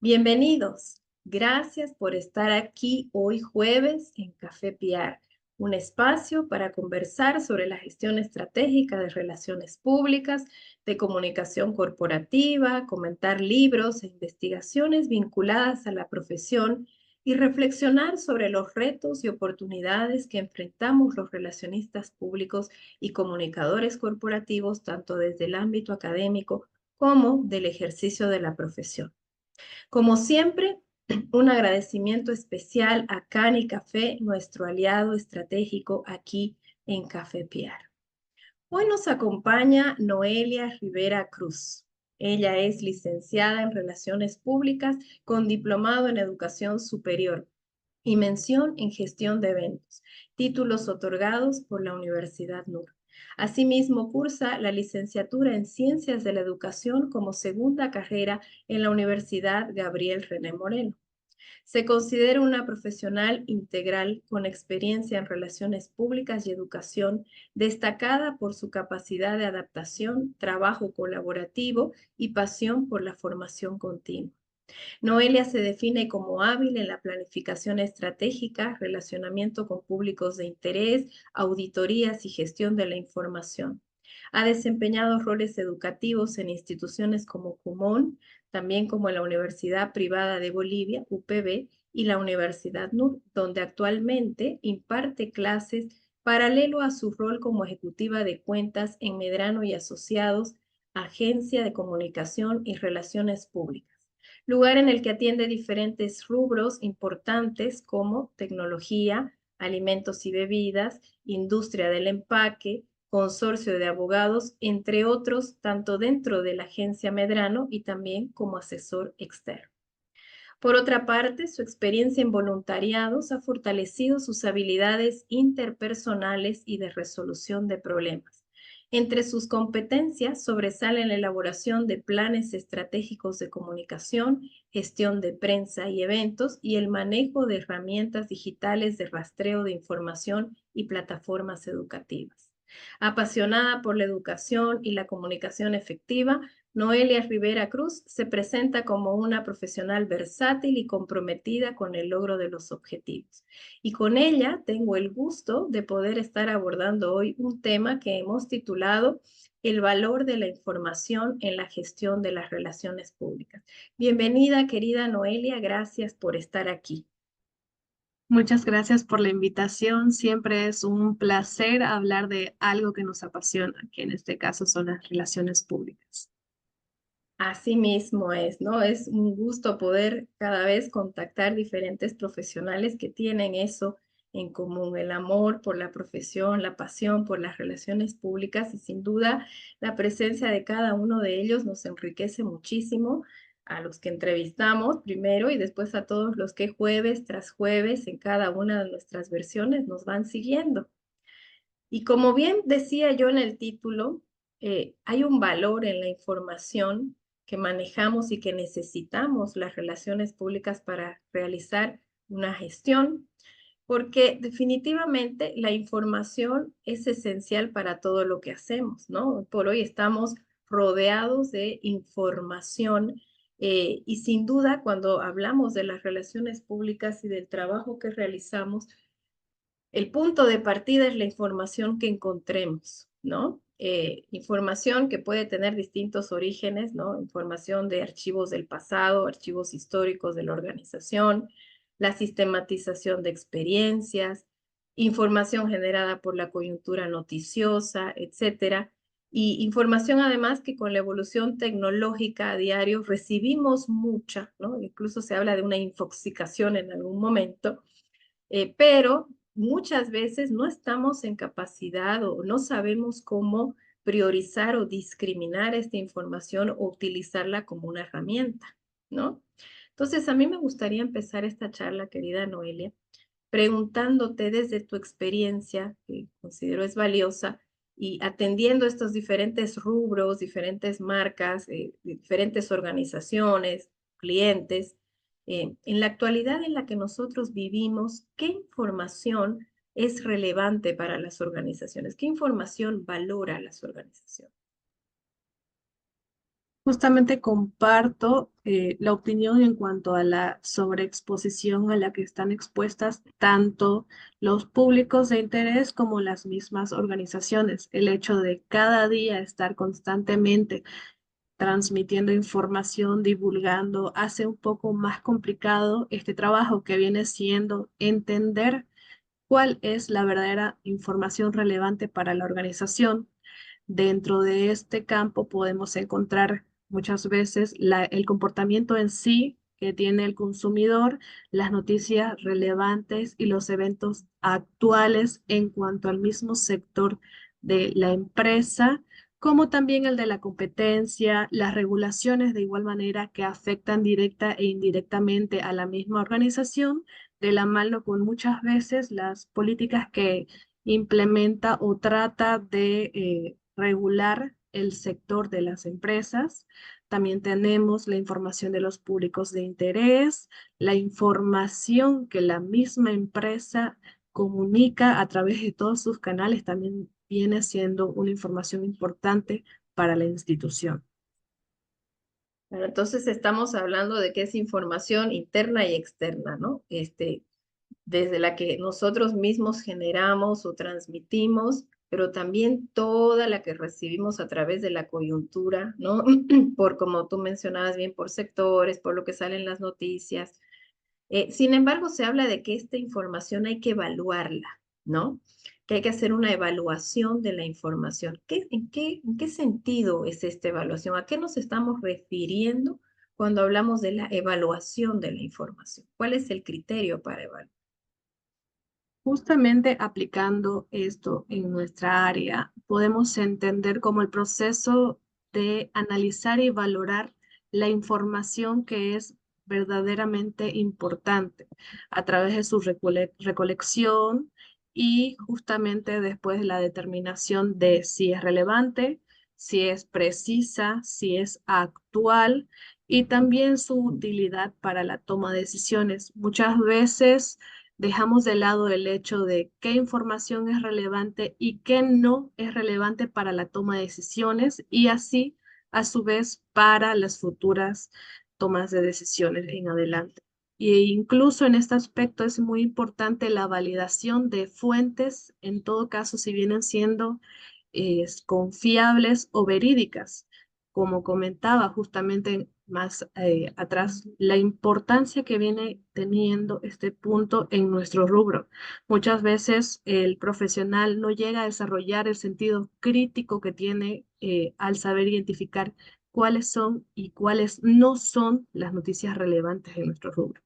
Bienvenidos. Gracias por estar aquí hoy jueves en Café Piar, un espacio para conversar sobre la gestión estratégica de relaciones públicas, de comunicación corporativa, comentar libros e investigaciones vinculadas a la profesión y reflexionar sobre los retos y oportunidades que enfrentamos los relacionistas públicos y comunicadores corporativos, tanto desde el ámbito académico como del ejercicio de la profesión. Como siempre, un agradecimiento especial a Cani Café, nuestro aliado estratégico aquí en Café Piar. Hoy nos acompaña Noelia Rivera Cruz. Ella es licenciada en Relaciones Públicas con diplomado en Educación Superior y mención en Gestión de Eventos, títulos otorgados por la Universidad NUR. Asimismo, cursa la licenciatura en Ciencias de la Educación como segunda carrera en la Universidad Gabriel René Moreno. Se considera una profesional integral con experiencia en relaciones públicas y educación, destacada por su capacidad de adaptación, trabajo colaborativo y pasión por la formación continua. Noelia se define como hábil en la planificación estratégica, relacionamiento con públicos de interés, auditorías y gestión de la información. Ha desempeñado roles educativos en instituciones como CUMON, también como la Universidad Privada de Bolivia, UPB, y la Universidad NUR, donde actualmente imparte clases paralelo a su rol como ejecutiva de cuentas en Medrano y Asociados, Agencia de Comunicación y Relaciones Públicas, lugar en el que atiende diferentes rubros importantes como tecnología, alimentos y bebidas, industria del empaque, consorcio de abogados, entre otros, tanto dentro de la agencia Medrano y también como asesor externo. Por otra parte, su experiencia en voluntariados ha fortalecido sus habilidades interpersonales y de resolución de problemas. Entre sus competencias sobresalen la elaboración de planes estratégicos de comunicación, gestión de prensa y eventos y el manejo de herramientas digitales de rastreo de información y plataformas educativas. Apasionada por la educación y la comunicación efectiva, Noelia Rivera Cruz se presenta como una profesional versátil y comprometida con el logro de los objetivos. Y con ella tengo el gusto de poder estar abordando hoy un tema que hemos titulado El valor de la información en la gestión de las relaciones públicas. Bienvenida, querida Noelia, gracias por estar aquí. Muchas gracias por la invitación. Siempre es un placer hablar de algo que nos apasiona, que en este caso son las relaciones públicas. Así mismo es, ¿no? Es un gusto poder cada vez contactar diferentes profesionales que tienen eso en común, el amor por la profesión, la pasión por las relaciones públicas y sin duda la presencia de cada uno de ellos nos enriquece muchísimo a los que entrevistamos primero y después a todos los que jueves tras jueves en cada una de nuestras versiones nos van siguiendo. Y como bien decía yo en el título, hay un valor en la información que manejamos y que necesitamos las relaciones públicas para realizar una gestión, porque definitivamente la información es esencial para todo lo que hacemos, ¿no? Por hoy estamos rodeados de información y sin duda cuando hablamos de las relaciones públicas y del trabajo que realizamos, el punto de partida es la información que encontremos, ¿no? Información que puede tener distintos orígenes, ¿no? Información de archivos del pasado, archivos históricos de la organización, la sistematización de experiencias, información generada por la coyuntura noticiosa, etcétera. Y información además que con la evolución tecnológica a diario recibimos mucha, ¿no? Incluso se habla de una infoxicación en algún momento, pero muchas veces no estamos en capacidad o no sabemos cómo priorizar o discriminar esta información o utilizarla como una herramienta, ¿no? Entonces, a mí me gustaría empezar esta charla, querida Noelia, preguntándote desde tu experiencia, que considero es valiosa, y atendiendo estos diferentes rubros, diferentes marcas, diferentes organizaciones, clientes, en la actualidad en la que nosotros vivimos, ¿qué información es relevante para las organizaciones? ¿Qué información valora las organizaciones? Justamente comparto la opinión en cuanto a la sobreexposición a la que están expuestas tanto los públicos de interés como las mismas organizaciones. El hecho de cada día estar constantemente transmitiendo información, divulgando, hace un poco más complicado este trabajo que viene siendo entender cuál es la verdadera información relevante para la organización. Dentro de este campo podemos encontrar muchas veces el comportamiento en sí que tiene el consumidor, las noticias relevantes y los eventos actuales en cuanto al mismo sector de la empresa, como también el de la competencia, las regulaciones de igual manera que afectan directa e indirectamente a la misma organización, de la mano con muchas veces las políticas que implementa o trata de regular el sector de las empresas. También tenemos la información de los públicos de interés, la información que la misma empresa comunica a través de todos sus canales, también viene siendo una información importante para la institución. Bueno, entonces estamos hablando de que es información interna y externa, ¿no? Desde la que nosotros mismos generamos o transmitimos, pero también toda la que recibimos a través de la coyuntura, ¿no? Por, como tú mencionabas bien, por sectores, por lo que salen las noticias. Sin embargo, se habla de que esta información hay que evaluarla, ¿no? Que hay que hacer una evaluación de la información. ¿En qué sentido es esta evaluación? ¿A qué nos estamos refiriendo cuando hablamos de la evaluación de la información? ¿Cuál es el criterio para evaluar? Justamente aplicando esto en nuestra área, podemos entender como el proceso de analizar y valorar la información que es verdaderamente importante a través de su recolección y justamente después la determinación de si es relevante, si es precisa, si es actual y también su utilidad para la toma de decisiones. Muchas veces dejamos de lado el hecho de qué información es relevante y qué no es relevante para la toma de decisiones y así, a su vez, para las futuras tomas de decisiones en adelante. E incluso en este aspecto es muy importante la validación de fuentes, en todo caso, si vienen siendo confiables o verídicas. Como comentaba justamente más atrás, la importancia que viene teniendo este punto en nuestro rubro. Muchas veces el profesional no llega a desarrollar el sentido crítico que tiene al saber identificar cuáles son y cuáles no son las noticias relevantes en nuestro rubro.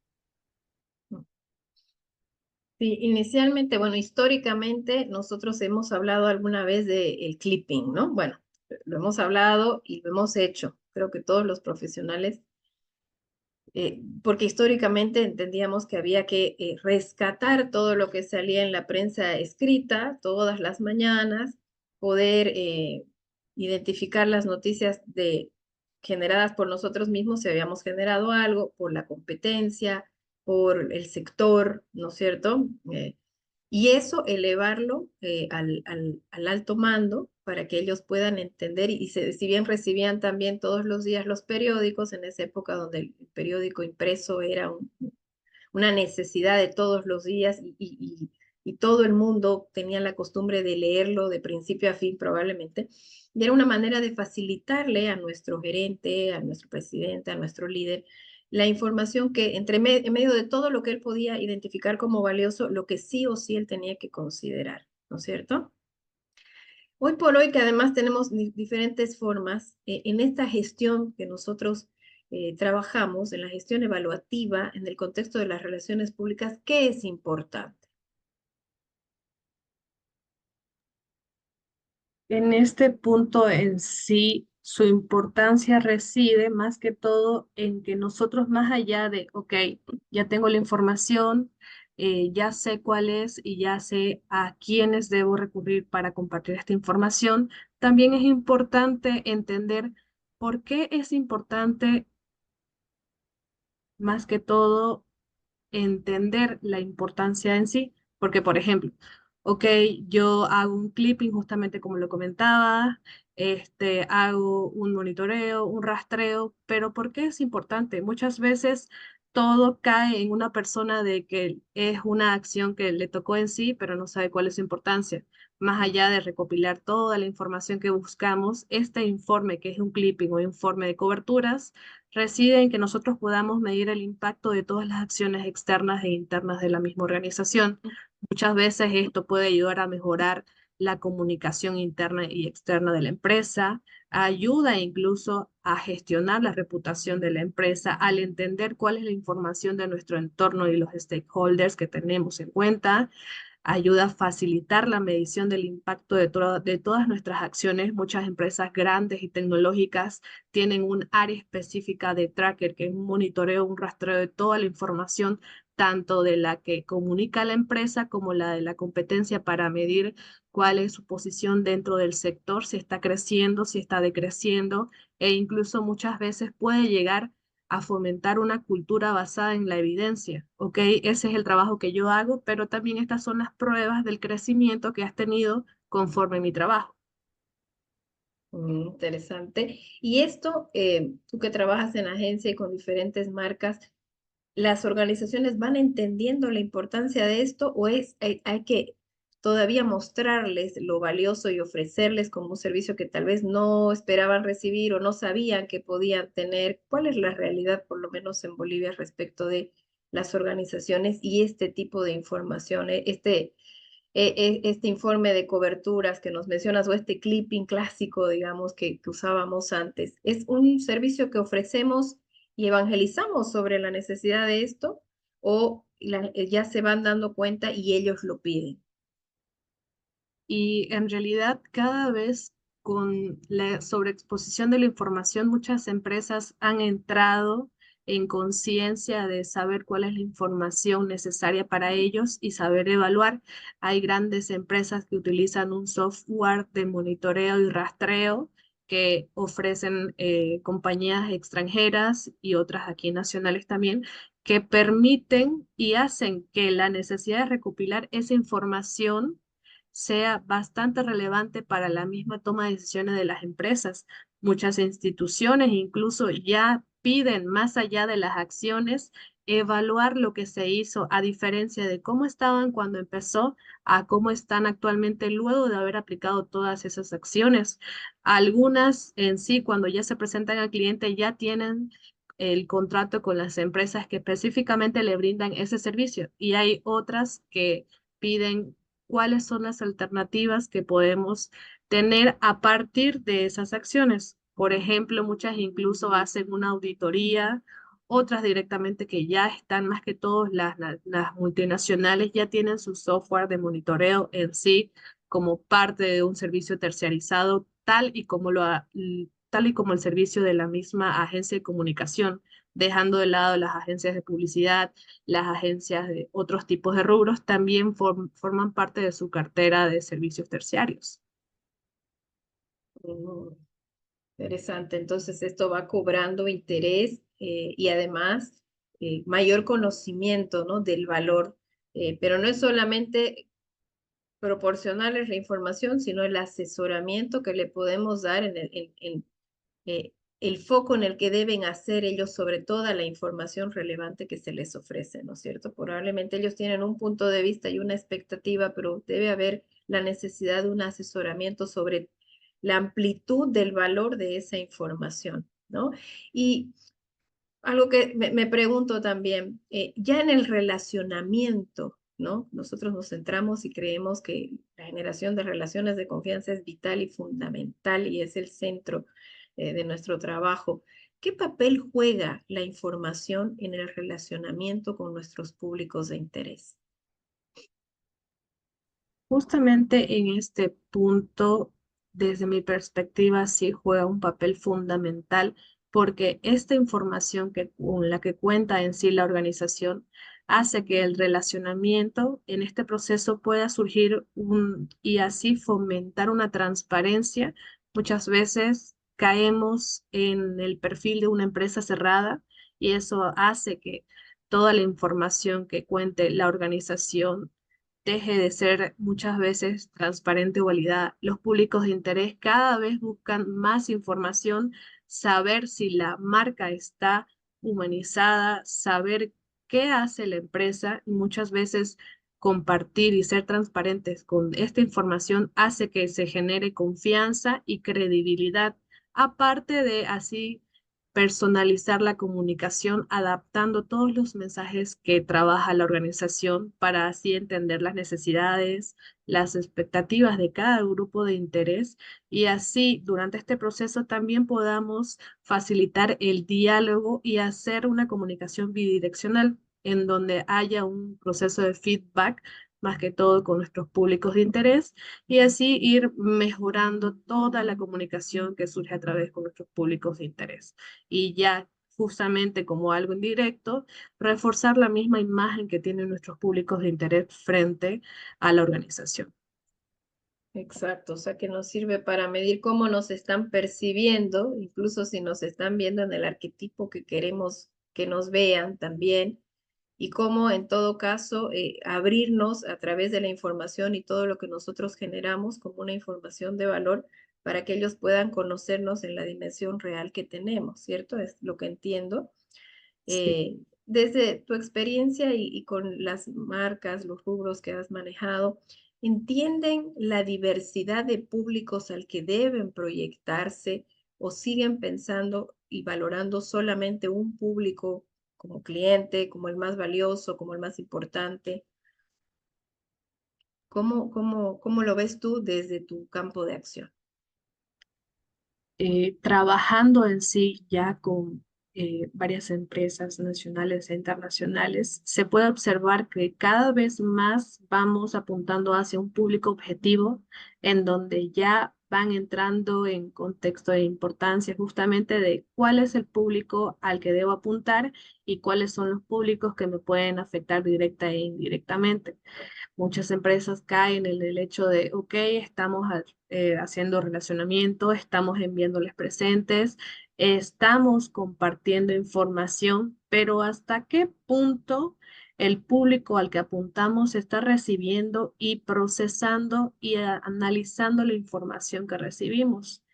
Sí, inicialmente, bueno, históricamente nosotros hemos hablado alguna vez del clipping, ¿no? Bueno, lo hemos hablado y lo hemos hecho. Creo que todos los profesionales, porque históricamente entendíamos que había que rescatar todo lo que salía en la prensa escrita todas las mañanas, poder identificar las noticias generadas por nosotros mismos, si habíamos generado algo, por la competencia, por el sector, ¿no es cierto? Y eso elevarlo al alto mando para que ellos puedan entender si bien recibían también todos los días los periódicos, en esa época donde el periódico impreso era una necesidad de todos los días y todo el mundo tenía la costumbre de leerlo de principio a fin probablemente, y era una manera de facilitarle a nuestro gerente, a nuestro presidente, a nuestro líder, la información que en medio de todo lo que él podía identificar como valioso, lo que sí o sí él tenía que considerar, ¿no es cierto? Hoy por hoy, que además tenemos diferentes formas, en esta gestión que nosotros trabajamos, en la gestión evaluativa, en el contexto de las relaciones públicas, ¿qué es importante? En este punto en sí, su importancia reside más que todo en que nosotros más allá de, ok, ya tengo la información, ya sé cuál es y ya sé a quiénes debo recurrir para compartir esta información, también es importante entender por qué es importante más que todo entender la importancia en sí, porque por ejemplo, Ok, yo hago un clipping justamente como lo comentaba, hago un monitoreo, un rastreo, pero ¿por qué es importante? Muchas veces todo cae en una persona de que es una acción que le tocó en sí, pero no sabe cuál es su importancia. Más allá de recopilar toda la información que buscamos, este informe, que es un clipping o informe de coberturas, reside en que nosotros podamos medir el impacto de todas las acciones externas e internas de la misma organización. Muchas veces esto puede ayudar a mejorar la comunicación interna y externa de la empresa, ayuda incluso a gestionar la reputación de la empresa al entender cuál es la información de nuestro entorno y los stakeholders que tenemos en cuenta, ayuda a facilitar la medición del impacto de todas nuestras acciones. Muchas empresas grandes y tecnológicas tienen un área específica de tracker, que es un monitoreo, un rastreo de toda la información, tanto de la que comunica la empresa como la de la competencia, para medir cuál es su posición dentro del sector, si está creciendo, si está decreciendo, e incluso muchas veces puede llegar a fomentar una cultura basada en la evidencia, ¿ok? Ese es el trabajo que yo hago, pero también estas son las pruebas del crecimiento que has tenido conforme mi trabajo. Interesante. Y esto, tú que trabajas en agencia y con diferentes marcas, ¿las organizaciones van entendiendo la importancia de esto o hay que todavía mostrarles lo valioso y ofrecerles como un servicio que tal vez no esperaban recibir o no sabían que podían tener? ¿Cuál es la realidad, por lo menos en Bolivia, respecto de las organizaciones y este tipo de información, este informe de coberturas que nos mencionas o este clipping clásico, digamos, que usábamos antes? ¿Es un servicio que ofrecemos y evangelizamos sobre la necesidad de esto o ya se van dando cuenta y ellos lo piden? Y en realidad, cada vez con la sobreexposición de la información, muchas empresas han entrado en conciencia de saber cuál es la información necesaria para ellos y saber evaluar. Hay grandes empresas que utilizan un software de monitoreo y rastreo que ofrecen compañías extranjeras y otras aquí nacionales también, que permiten y hacen que la necesidad de recopilar esa información sea bastante relevante para la misma toma de decisiones de las empresas. Muchas instituciones incluso ya piden, más allá de las acciones, evaluar lo que se hizo, a diferencia de cómo estaban cuando empezó a cómo están actualmente luego de haber aplicado todas esas acciones. Algunas en sí, cuando ya se presentan al cliente, ya tienen el contrato con las empresas que específicamente le brindan ese servicio, y hay otras que piden cuáles son las alternativas que podemos tener a partir de esas acciones. Por ejemplo, muchas incluso hacen una auditoría, otras directamente, que ya están, más que todas las multinacionales ya tienen su software de monitoreo en sí como parte de un servicio terciarizado, tal y como el servicio de la misma agencia de comunicación, dejando de lado las agencias de publicidad. Las agencias de otros tipos de rubros también forman parte de su cartera de servicios terciarios. Mm, Interesante. Entonces, esto va cobrando interés y además mayor conocimiento, ¿no? Del valor. Pero no es solamente proporcionarles la información, sino el asesoramiento que le podemos dar eh, el foco en el que deben hacer ellos sobre toda la información relevante que se les ofrece, ¿no es cierto? Probablemente ellos tienen un punto de vista y una expectativa, pero debe haber la necesidad de un asesoramiento sobre la amplitud del valor de esa información, ¿no? Y algo que me pregunto también, ya en el relacionamiento, ¿no? Nosotros nos centramos y creemos que la generación de relaciones de confianza es vital y fundamental y es el centro de nuestro trabajo. ¿Qué papel juega la información en el relacionamiento con nuestros públicos de interés? Justamente en este punto, desde mi perspectiva, sí juega un papel fundamental, porque esta información con la que cuenta en sí la organización hace que el relacionamiento en este proceso pueda surgir y así fomentar una transparencia. Muchas veces caemos en el perfil de una empresa cerrada, y eso hace que toda la información que cuente la organización deje de ser muchas veces transparente o validada. Los públicos de interés cada vez buscan más información, saber si la marca está humanizada, saber qué hace la empresa y muchas veces compartir y ser transparentes con esta información hace que se genere confianza y credibilidad, aparte de así personalizar la comunicación adaptando todos los mensajes que trabaja la organización para así entender las necesidades, las expectativas de cada grupo de interés y así durante este proceso también podamos facilitar el diálogo y hacer una comunicación bidireccional en donde haya un proceso de feedback más que todo con nuestros públicos de interés y así ir mejorando toda la comunicación que surge a través con nuestros públicos de interés y ya justamente como algo indirecto, reforzar la misma imagen que tienen nuestros públicos de interés frente a la organización. Exacto, o sea que nos sirve para medir cómo nos están percibiendo, incluso si nos están viendo en el arquetipo que queremos que nos vean también, y cómo en todo caso abrirnos a través de la información y todo lo que nosotros generamos como una información de valor para que ellos puedan conocernos en la dimensión real que tenemos, ¿cierto? Es lo que entiendo. Sí. Desde tu experiencia y con las marcas, los rubros que has manejado, ¿entienden la diversidad de públicos al que deben proyectarse o siguen pensando y valorando solamente un público como cliente, como el más valioso, como el más importante? ¿Cómo lo ves tú desde tu campo de acción? Trabajando en sí ya con varias empresas nacionales e internacionales, se puede observar que cada vez más vamos apuntando hacia un público objetivo en donde ya van entrando en contexto de importancia justamente de cuál es el público al que debo apuntar y cuáles son los públicos que me pueden afectar directa e indirectamente. Muchas empresas caen en el hecho de, ok, estamos haciendo relacionamiento, estamos enviándoles presentes, estamos compartiendo información, pero ¿hasta qué punto el público al que apuntamos está recibiendo y procesando y analizando la información que recibimos?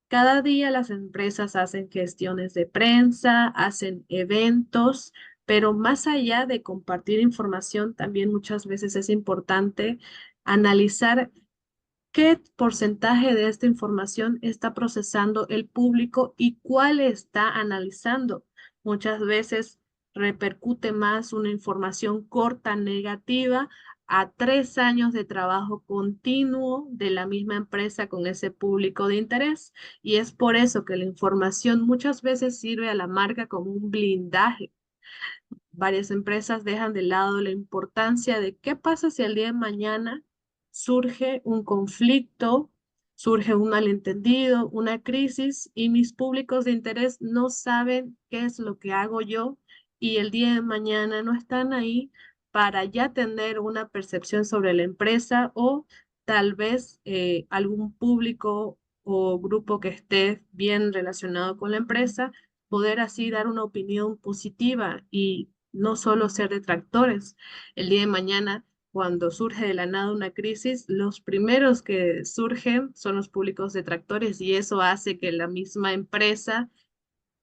Cada día las empresas hacen gestiones de prensa, hacen eventos, pero más allá de compartir información, también muchas veces es importante analizar qué porcentaje de esta información está procesando el público y cuál está analizando. Muchas veces repercute más una información corta negativa a 3 años de trabajo continuo de la misma empresa con ese público de interés. Y es por eso que la información muchas veces sirve a la marca como un blindaje. Varias empresas dejan de lado la importancia de qué pasa si el día de mañana surge un conflicto, surge un malentendido, una crisis y mis públicos de interés no saben qué es lo que hago yo y el día de mañana no están ahí para ya tener una percepción sobre la empresa o tal vez algún público o grupo que esté bien relacionado con la empresa, poder así dar una opinión positiva y no solo ser detractores. El día de mañana, cuando surge de la nada una crisis, los primeros que surgen son los públicos detractores y eso hace que la misma empresa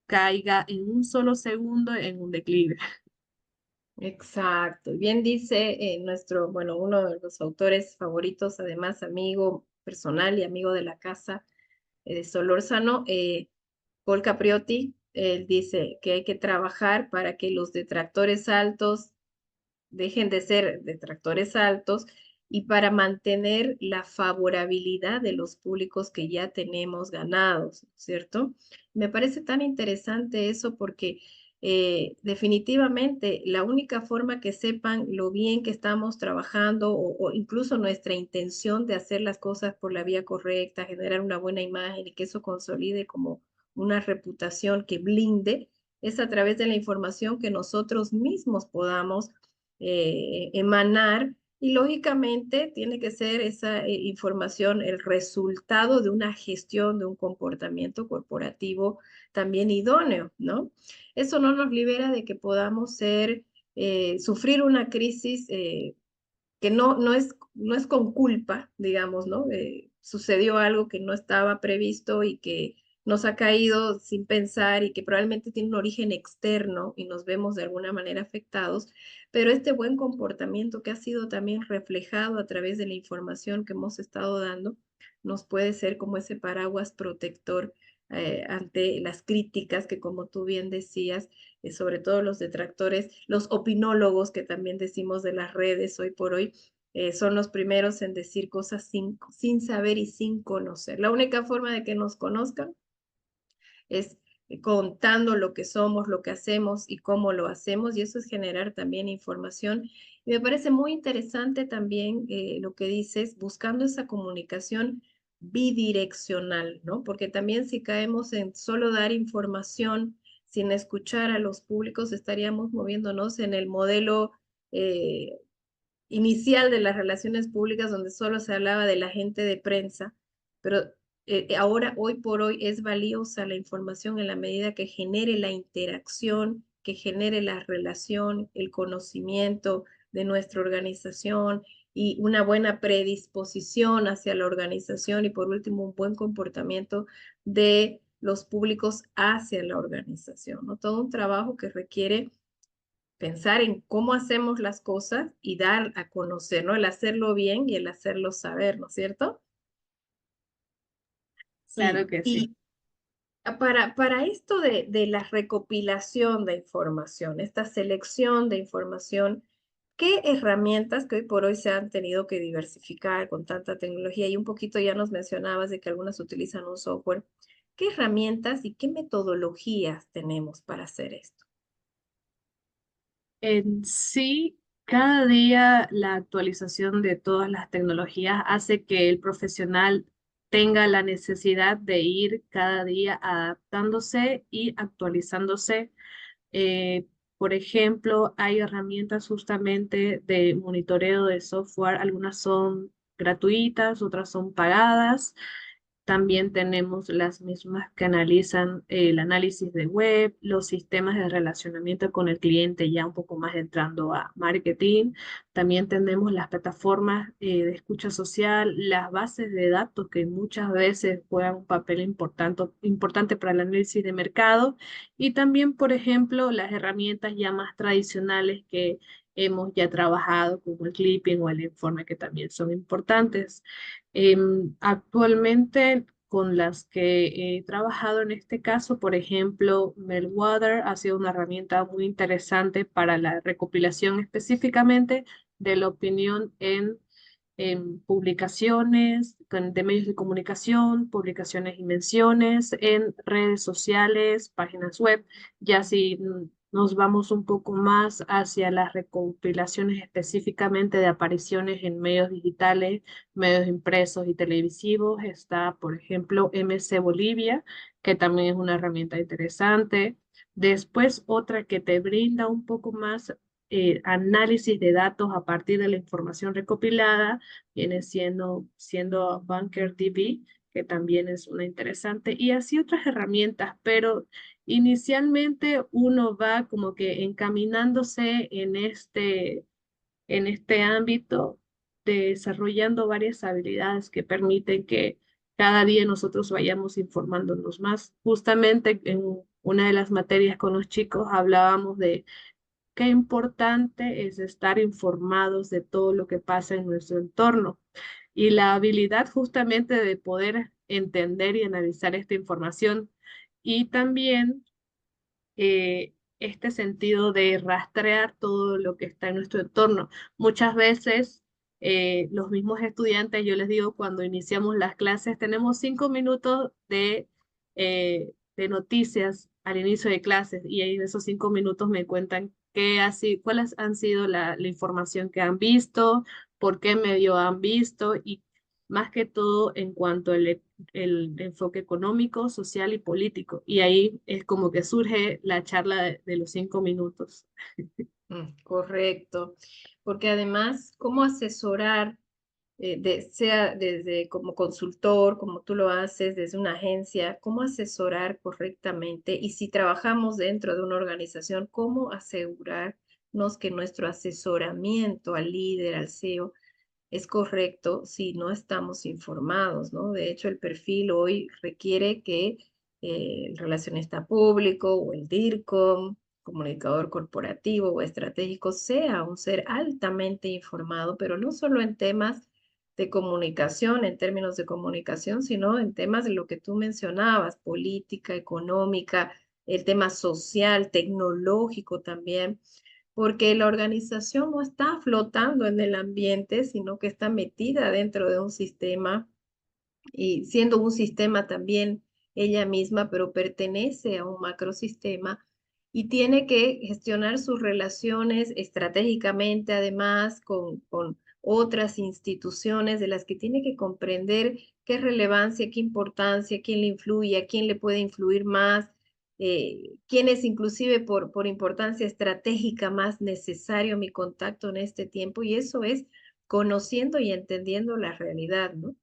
caiga en un solo segundo en un declive. Exacto. Bien dice nuestro, bueno, uno de los autores favoritos, además amigo personal y amigo de la casa de Solórzano, Paul Capriotti. Él dice que hay que trabajar para que los detractores altos dejen de ser detractores altos y para mantener la favorabilidad de los públicos que ya tenemos ganados, ¿cierto? Me parece tan interesante eso porque definitivamente la única forma que sepan lo bien que estamos trabajando o incluso nuestra intención de hacer las cosas por la vía correcta, generar una buena imagen y que eso consolide como una reputación que blinde, es a través de la información que nosotros mismos podamos emanar y lógicamente tiene que ser esa información el resultado de una gestión, de un comportamiento corporativo también idóneo, ¿no? Eso no nos libera de que podamos sufrir una crisis que no es con culpa, digamos, ¿no? Sucedió algo que no estaba previsto y que nos ha caído sin pensar y que probablemente tiene un origen externo y nos vemos de alguna manera afectados, pero este buen comportamiento que ha sido también reflejado a través de la información que hemos estado dando, nos puede ser como ese paraguas protector ante las críticas que, como tú bien decías, sobre todo los detractores, los opinólogos que también decimos de las redes hoy por hoy, son los primeros en decir cosas sin saber y sin conocer. La única forma de que nos conozcan es contando lo que somos, lo que hacemos y cómo lo hacemos, y eso es generar también información. Y me parece muy interesante también lo que dices, buscando esa comunicación bidireccional, ¿no? Porque también si caemos en solo dar información sin escuchar a los públicos, estaríamos moviéndonos en el modelo eh, inicial de las relaciones públicas donde solo se hablaba de la gente de prensa, pero ahora, hoy por hoy, es valiosa la información en la medida que genere la interacción, que genere la relación, el conocimiento de nuestra organización y una buena predisposición hacia la organización y por último un buen comportamiento de los públicos hacia la organización, ¿no? Todo un trabajo que requiere pensar en cómo hacemos las cosas y dar a conocer, ¿no? El hacerlo bien y el hacerlo saber, ¿no es cierto? Claro Sí, que sí. y para esto de la recopilación de información, esta selección de información, ¿qué herramientas que hoy por hoy se han tenido que diversificar con tanta tecnología? Y un poquito ya nos mencionabas de que algunas utilizan un software. ¿Qué herramientas y qué metodologías tenemos para hacer esto? En sí, cada día la actualización de todas las tecnologías hace que el profesional tenga la necesidad de ir cada día adaptándose y actualizándose. Eh, por ejemplo, hay herramientas justamente de monitoreo de software, algunas son gratuitas, otras son pagadas. También tenemos las mismas que analizan el análisis de web, los sistemas de relacionamiento con el cliente, ya un poco más entrando a marketing. También tenemos las plataformas de escucha social, las bases de datos que muchas veces juegan un papel importante para el análisis de mercado. Y también, por ejemplo, las herramientas ya más tradicionales que hemos ya trabajado, como el clipping o el informe, que también son importantes. Actualmente con las que he trabajado en este caso, por ejemplo, Meltwater ha sido una herramienta muy interesante para la recopilación específicamente de la opinión en publicaciones de medios de comunicación, publicaciones y menciones en redes sociales, páginas web, ya si nos vamos un poco más hacia las recopilaciones específicamente de apariciones en medios digitales, medios impresos y televisivos, está, por ejemplo, MC Bolivia, que también es una herramienta interesante. Después, otra que te brinda un poco más análisis de datos a partir de la información recopilada, viene siendo Bunker DB, que también es una interesante, y así otras herramientas, pero inicialmente uno va como que encaminándose en este ámbito, desarrollando varias habilidades que permiten que cada día nosotros vayamos informándonos más. Justamente en una de las materias con los chicos hablábamos de qué importante es estar informados de todo lo que pasa en nuestro entorno y la habilidad justamente de poder entender y analizar esta información y también este sentido de rastrear todo lo que está en nuestro entorno. Muchas veces los mismos estudiantes, yo les digo, cuando iniciamos las clases, tenemos 5 minutos de noticias al inicio de clases y en esos 5 minutos me cuentan cuáles han sido la información que han visto, por qué medio han visto y más que todo en cuanto el enfoque económico, social y político. Y ahí es como que surge la charla de los 5 minutos. Correcto, porque además, ¿cómo asesorar, sea desde como consultor, como tú lo haces, desde una agencia, cómo asesorar correctamente? Y si trabajamos dentro de una organización, ¿cómo asegurar que nuestro asesoramiento al líder, al CEO, es correcto si no estamos informados, ¿no? De hecho, el perfil hoy requiere que el relacionista público o el DIRCOM, comunicador corporativo o estratégico, sea un ser altamente informado, pero no solo en temas de comunicación, en términos de comunicación, sino en temas de lo que tú mencionabas, política, económica, el tema social, tecnológico también, porque la organización no está flotando en el ambiente, sino que está metida dentro de un sistema y siendo un sistema también ella misma, pero pertenece a un macrosistema y tiene que gestionar sus relaciones estratégicamente, además, con otras instituciones de las que tiene que comprender qué relevancia, qué importancia, quién le influye, a quién le puede influir más, quién es inclusive por importancia estratégica más necesario mi contacto en este tiempo, y eso es conociendo y entendiendo la realidad, ¿no?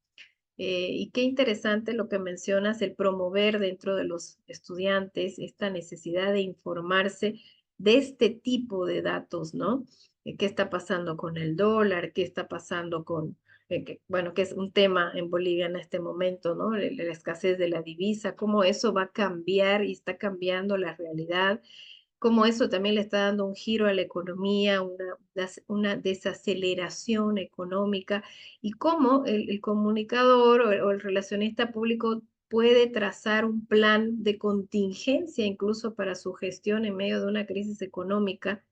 Y qué interesante lo que mencionas, el promover dentro de los estudiantes esta necesidad de informarse de este tipo de datos, ¿no? ¿Qué está pasando con el dólar? ¿Qué está pasando con, bueno, que es un tema en Bolivia en este momento, ¿no? La escasez de la divisa, cómo eso va a cambiar y está cambiando la realidad, cómo eso también le está dando un giro a la economía, una desaceleración económica, y cómo el comunicador o el relacionista público puede trazar un plan de contingencia incluso para su gestión en medio de una crisis económica,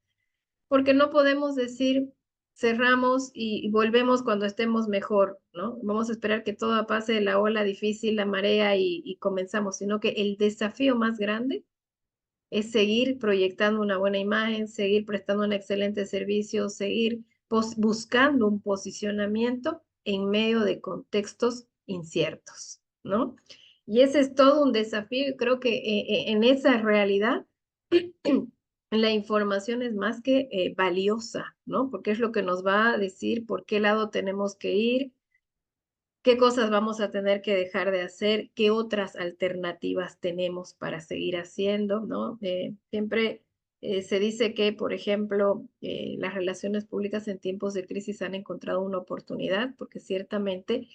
porque no podemos decir cerramos y volvemos cuando estemos mejor, ¿no? Vamos a esperar que todo pase, la ola difícil, la marea y comenzamos, sino que el desafío más grande es seguir proyectando una buena imagen, seguir prestando un excelente servicio, seguir buscando un posicionamiento en medio de contextos inciertos, ¿no? Y ese es todo un desafío y creo que en esa realidad la información es más que valiosa, ¿no? Porque es lo que nos va a decir por qué lado tenemos que ir, qué cosas vamos a tener que dejar de hacer, qué otras alternativas tenemos para seguir haciendo, ¿no? Siempre se dice que, por ejemplo, las relaciones públicas en tiempos de crisis han encontrado una oportunidad, porque ciertamente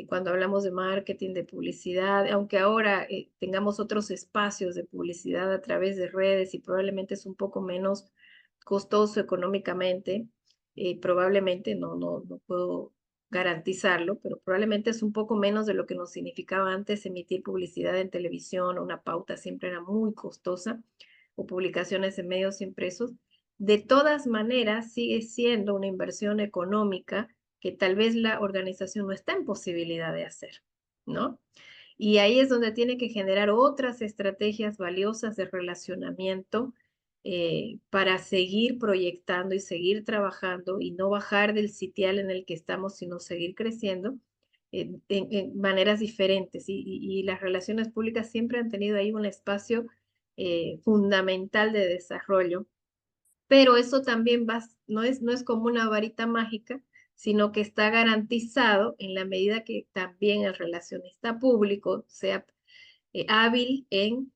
cuando hablamos de marketing, de publicidad, aunque ahora tengamos otros espacios de publicidad a través de redes y probablemente es un poco menos costoso económicamente, probablemente no puedo garantizarlo, pero probablemente es un poco menos de lo que nos significaba antes emitir publicidad en televisión, una pauta siempre era muy costosa, o publicaciones en medios impresos. De todas maneras, sigue siendo una inversión económica que tal vez la organización no está en posibilidad de hacer, ¿no? Y ahí es donde tiene que generar otras estrategias valiosas de relacionamiento para seguir proyectando y seguir trabajando y no bajar del sitial en el que estamos, sino seguir creciendo en maneras diferentes. Y las relaciones públicas siempre han tenido ahí un espacio fundamental de desarrollo, pero eso también no es como una varita mágica, sino que está garantizado en la medida que también el relacionista público sea hábil en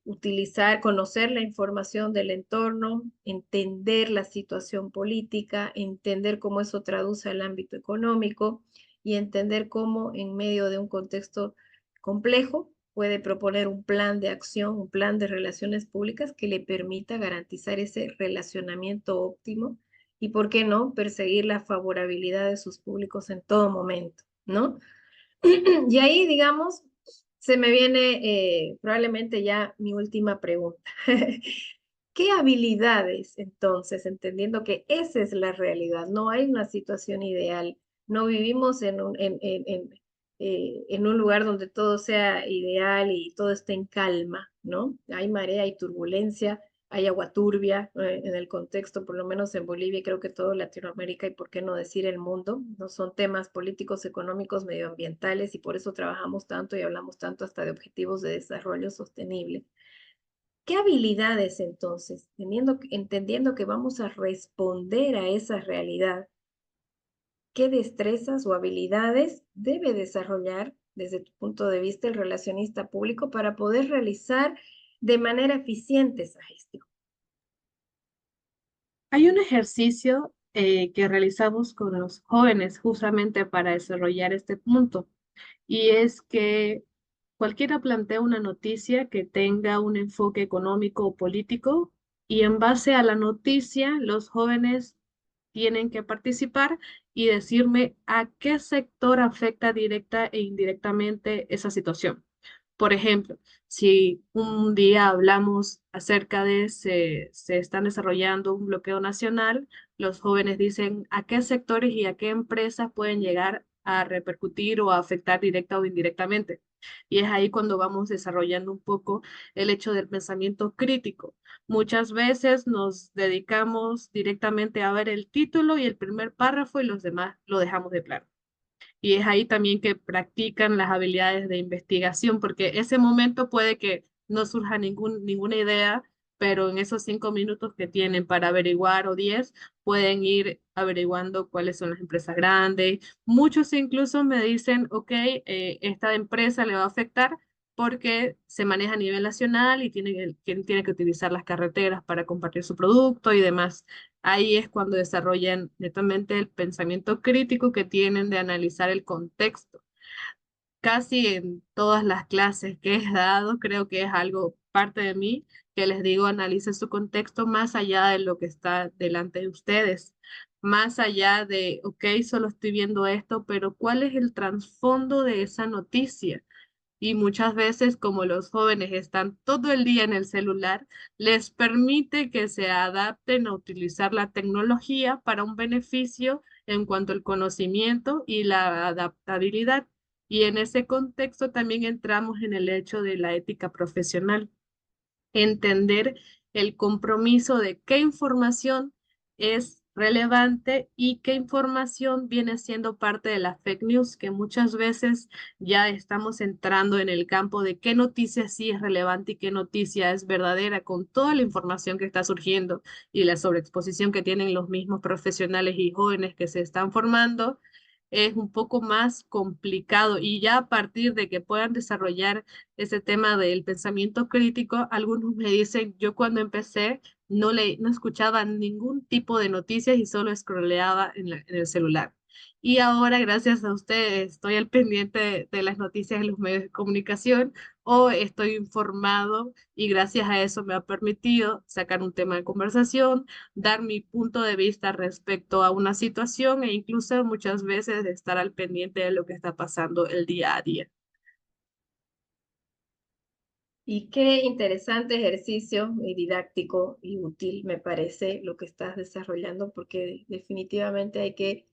utilizar, conocer la información del entorno, entender la situación política, entender cómo eso traduce al ámbito económico y entender cómo en medio de un contexto complejo puede proponer un plan de acción, un plan de relaciones públicas que le permita garantizar ese relacionamiento óptimo y, ¿por qué no?, perseguir la favorabilidad de sus públicos en todo momento, ¿no? Y ahí, digamos, se me viene probablemente ya mi última pregunta. ¿Qué habilidades, entonces, entendiendo que esa es la realidad, no hay una situación ideal, no vivimos en un lugar donde todo sea ideal y todo esté en calma, ¿no? Hay marea, hay turbulencia, hay agua turbia en el contexto, por lo menos en Bolivia, y creo que todo Latinoamérica y por qué no decir el mundo, no son temas políticos, económicos, medioambientales y por eso trabajamos tanto y hablamos tanto hasta de objetivos de desarrollo sostenible. ¿Qué habilidades entonces, entendiendo que vamos a responder a esa realidad, qué destrezas o habilidades debe desarrollar desde tu punto de vista el relacionista público para poder realizar de manera eficiente esa gestión? Hay un ejercicio que realizamos con los jóvenes justamente para desarrollar este punto, y es que cualquiera plantea una noticia que tenga un enfoque económico o político, y en base a la noticia los jóvenes tienen que participar y decirme a qué sector afecta directa e indirectamente esa situación. Por ejemplo, si un día hablamos acerca de se están desarrollando un bloqueo nacional, los jóvenes dicen a qué sectores y a qué empresas pueden llegar a repercutir o a afectar directa o indirectamente. Y es ahí cuando vamos desarrollando un poco el hecho del pensamiento crítico. Muchas veces nos dedicamos directamente a ver el título y el primer párrafo y los demás lo dejamos de plano. Y es ahí también que practican las habilidades de investigación, porque ese momento puede que no surja ninguna idea, pero en esos 5 minutos que tienen para averiguar o 10, pueden ir averiguando cuáles son las empresas grandes. Muchos incluso me dicen, ok, esta empresa le va a afectar porque se maneja a nivel nacional y tiene que utilizar las carreteras para compartir su producto y demás. Ahí es cuando desarrollan netamente el pensamiento crítico que tienen de analizar el contexto. Casi en todas las clases que he dado, creo que es algo parte de mí, que les digo, analicen su contexto más allá de lo que está delante de ustedes, más allá de, ok, solo estoy viendo esto, pero ¿cuál es el trasfondo de esa noticia? Y muchas veces, como los jóvenes están todo el día en el celular, les permite que se adapten a utilizar la tecnología para un beneficio en cuanto al conocimiento y la adaptabilidad. Y en ese contexto también entramos en el hecho de la ética profesional, entender el compromiso de qué información es relevante y qué información viene siendo parte de la fake news, que muchas veces ya estamos entrando en el campo de qué noticia sí es relevante y qué noticia es verdadera, con toda la información que está surgiendo y la sobreexposición que tienen los mismos profesionales y jóvenes que se están formando. Es un poco más complicado, y ya a partir de que puedan desarrollar ese tema del pensamiento crítico, algunos me dicen, yo cuando empecé no escuchaba ningún tipo de noticias y solo scrolleaba en el celular. Y ahora, gracias a ustedes, estoy al pendiente de las noticias en los medios de comunicación, o estoy informado, y gracias a eso me ha permitido sacar un tema de conversación, dar mi punto de vista respecto a una situación, e incluso muchas veces de estar al pendiente de lo que está pasando el día a día. Y qué interesante ejercicio y didáctico y útil me parece lo que estás desarrollando, porque definitivamente hay que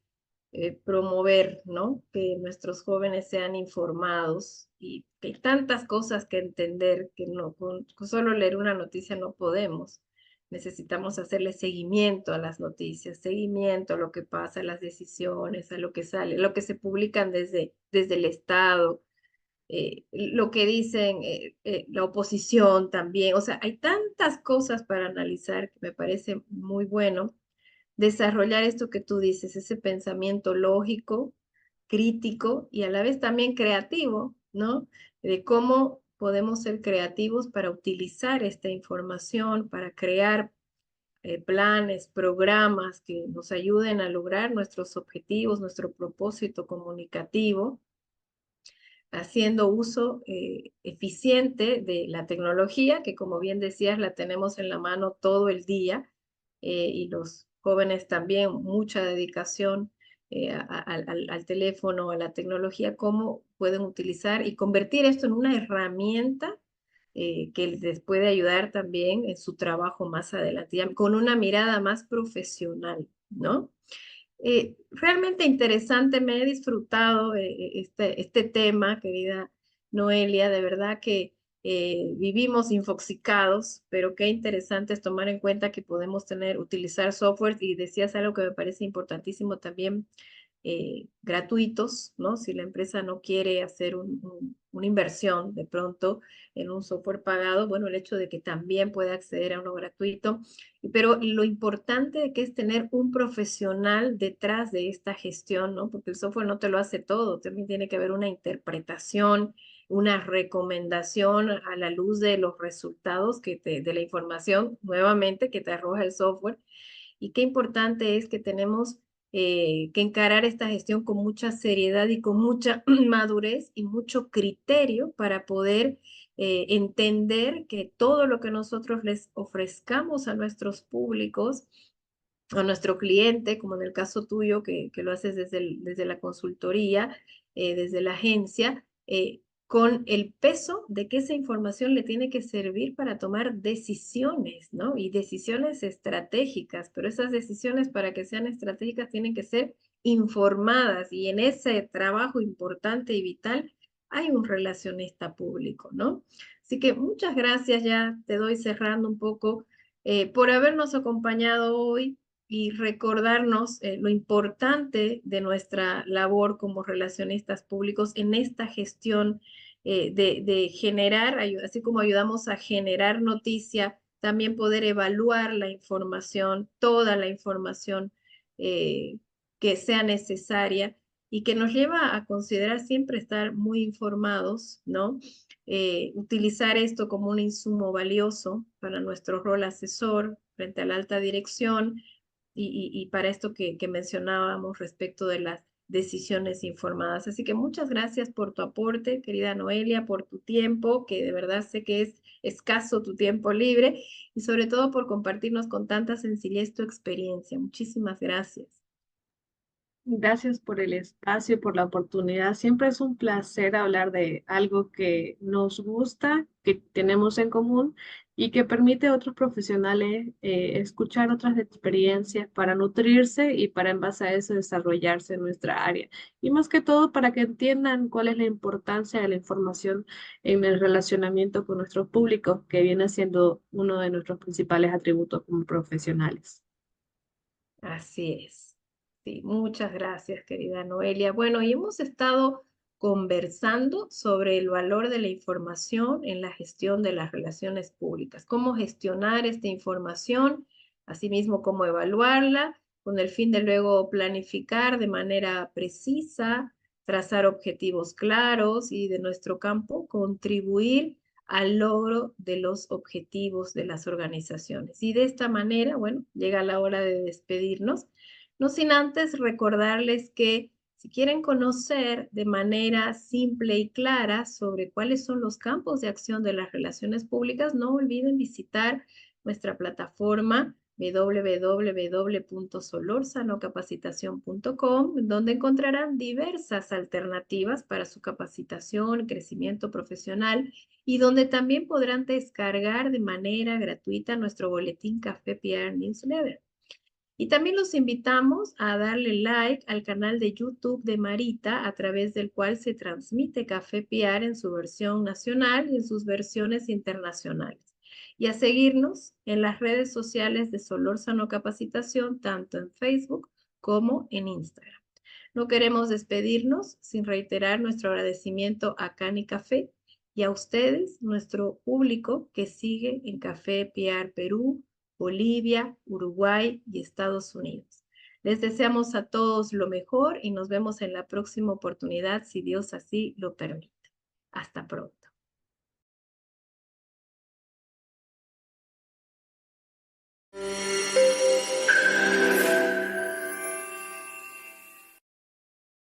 promover, ¿no? Que nuestros jóvenes sean informados y que hay tantas cosas que entender que no, con solo leer una noticia no podemos. Necesitamos hacerle seguimiento a las noticias, seguimiento a lo que pasa, a las decisiones, a lo que sale, lo que se publican desde el Estado, lo que dicen la oposición también. O sea, hay tantas cosas para analizar que me parece muy bueno desarrollar esto que tú dices, ese pensamiento lógico, crítico y a la vez también creativo, ¿no? De cómo podemos ser creativos para utilizar esta información, para crear planes, programas que nos ayuden a lograr nuestros objetivos, nuestro propósito comunicativo, haciendo uso eficiente de la tecnología, que como bien decías, la tenemos en la mano todo el día, y los jóvenes también, mucha dedicación al teléfono, a la tecnología, cómo pueden utilizar y convertir esto en una herramienta que les puede ayudar también en su trabajo más adelante, ya con una mirada más profesional, ¿no? Realmente interesante, me he disfrutado este tema, querida Noelia, de verdad que vivimos infoxicados, pero qué interesante es tomar en cuenta que podemos utilizar software, y decías algo que me parece importantísimo también, gratuitos, ¿no? Si la empresa no quiere hacer una inversión de pronto en un software pagado, bueno, el hecho de que también pueda acceder a uno gratuito, pero lo importante de que es tener un profesional detrás de esta gestión, ¿no? Porque el software no te lo hace todo, también tiene que haber una interpretación, una recomendación a la luz de los resultados de la información, nuevamente, que te arroja el software. y qué importante es que tenemos que encarar esta gestión con mucha seriedad y con mucha madurez y mucho criterio para poder entender que todo lo que nosotros les ofrezcamos a nuestros públicos, a nuestro cliente, como en el caso tuyo, que lo haces desde la consultoría, desde la agencia, con el peso de que esa información le tiene que servir para tomar decisiones, ¿no? Y decisiones estratégicas, pero esas decisiones para que sean estratégicas tienen que ser informadas y en ese trabajo importante y vital hay un relacionista público, ¿no? Así que muchas gracias, ya te doy cerrando un poco por habernos acompañado hoy y recordarnos lo importante de nuestra labor como relacionistas públicos en esta gestión de generar, así como ayudamos a generar noticia, también poder evaluar la información, toda la información eh, que sea necesaria y que nos lleva a considerar siempre estar muy informados, ¿no? Utilizar esto como un insumo valioso para nuestro rol asesor frente a la alta dirección y para esto que mencionábamos respecto de las decisiones informadas. Así que muchas gracias por tu aporte, querida Noelia, por tu tiempo, que de verdad sé que es escaso tu tiempo libre, y sobre todo por compartirnos con tanta sencillez tu experiencia. Muchísimas gracias. Gracias por el espacio, por la oportunidad. Siempre es un placer hablar de algo que nos gusta, que tenemos en común y que permite a otros profesionales escuchar otras experiencias para nutrirse y para en base a eso desarrollarse en nuestra área. Y más que todo para que entiendan cuál es la importancia de la información en el relacionamiento con nuestro público, que viene siendo uno de nuestros principales atributos como profesionales. Así es. Sí, muchas gracias, querida Noelia. Bueno, y hemos estado conversando sobre el valor de la información en la gestión de las relaciones públicas, cómo gestionar esta información, asimismo cómo evaluarla, con el fin de luego planificar de manera precisa, trazar objetivos claros y de nuestro campo contribuir al logro de los objetivos de las organizaciones. Y de esta manera, bueno, llega la hora de despedirnos, no sin antes recordarles que si quieren conocer de manera simple y clara sobre cuáles son los campos de acción de las relaciones públicas, no olviden visitar nuestra plataforma www.solorsanocapacitación.com, donde encontrarán diversas alternativas para su capacitación, crecimiento profesional y donde también podrán descargar de manera gratuita nuestro boletín Café PR Newsletter. Y también los invitamos a darle like al canal de YouTube de Marita, a través del cual se transmite Café PR en su versión nacional y en sus versiones internacionales. Y a seguirnos en las redes sociales de Solórzano Capacitación, tanto en Facebook como en Instagram. No queremos despedirnos sin reiterar nuestro agradecimiento a Cani Café y a ustedes, nuestro público que sigue en Café PR Perú, Bolivia, Uruguay y Estados Unidos. Les deseamos a todos lo mejor y nos vemos en la próxima oportunidad, si Dios así lo permite. Hasta pronto.